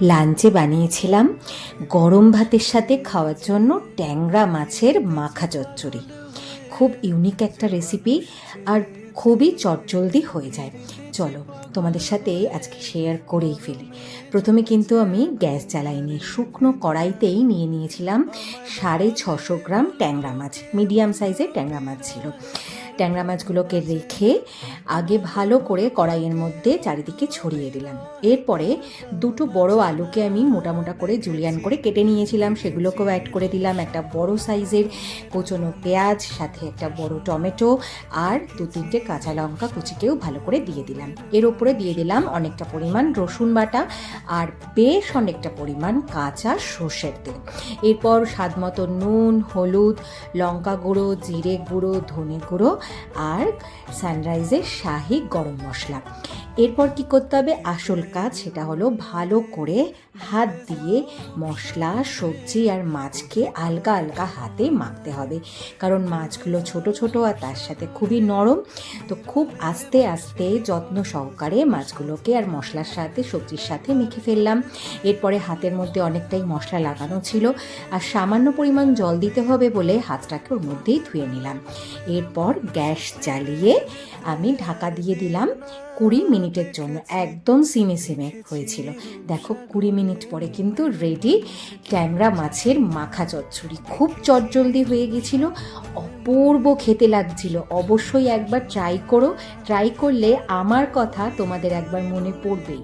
লাঞ্চে বানিয়েছিলাম গরম ভাতের সাথে খাওয়ার জন্য ট্যাংরা মাছের মাখা চচ্চড়ি। খুব ইউনিক একটা রেসিপি আর খুবই চটজলদি হয়ে যায়। চলো তোমাদের সাথে আজকে শেয়ার করেই ফেলি। প্রথমে কিন্তু আমি গ্যাস জ্বালাইনি, শুকনো কড়াইতেই নিয়ে নিয়েছিলাম 650 গ্রাম ট্যাংরা মাছ। মিডিয়াম সাইজের ট্যাংরা মাছ ছিল। ট্যাংরা মাছগুলোকে রেখে আগে ভালো করে কড়াইয়ের মধ্যে চারিদিকে ছড়িয়ে দিলাম। এরপরে দুটো বড় আলুকে আমি মোটা মোটা করে জুলিয়ান করে কেটে নিয়েছিলাম, সেগুলোকেও অ্যাড করে দিলাম। একটা বড় সাইজের কুচনো পেঁয়াজ, সাথে একটা বড় টমেটো আর 2-3টে কাঁচা লঙ্কা কুচিকেও ভালো করে দিয়ে দিলাম। এর ওপরে দিয়ে দিলাম অনেকটা পরিমাণ রসুন বাটা আর বেশ অনেকটা পরিমাণ কাঁচা সর্ষের তেল। এরপর স্বাদ মতো নুন, হলুদ, লঙ্কা গুঁড়ো, জিরে গুঁড়ো, ধনে গুঁড়ো আর সানরাইজের শাহি গরম মশলা। এরপর কি করতে হবে, আসল কাজ, সেটা হলো ভালো করে হাত দিয়ে মশলা, সবজি আর মাছকে আলগা আলগা হাতে মাখতে হবে, কারণ মাছগুলো ছোট ছোট আর তার সাথে খুবই নরম। তো খুব আস্তে আস্তে যত্ন সহকারে মাছগুলোকে আর মশলার সাথে, সবজির সাথে মেখে ফেললাম। এরপরে হাতের মধ্যে অনেকটাই মশলা লাগানো ছিল আর সামান্য পরিমাণ জল দিতে হবে বলে হাতটাকে ওর মধ্যেই ধুয়ে নিলাম। এরপর গ্যাস জ্বালিয়ে আমি ঢাকা দিয়ে দিলাম 20 মিনিটের জন্য। একদম সিমে সিমে হয়েছিল। দেখো 20 মিনিট পরে কিন্তু রেডি ট্যাংরা মাছের মাখা চচ্চড়ি। খুব চটজলদি হয়ে গেছিলো, অপূর্ব খেতে লাগছিল। অবশ্যই একবার ট্রাই করো। ট্রাই করলে আমার কথা তোমাদের একবার মনে পড়বেই।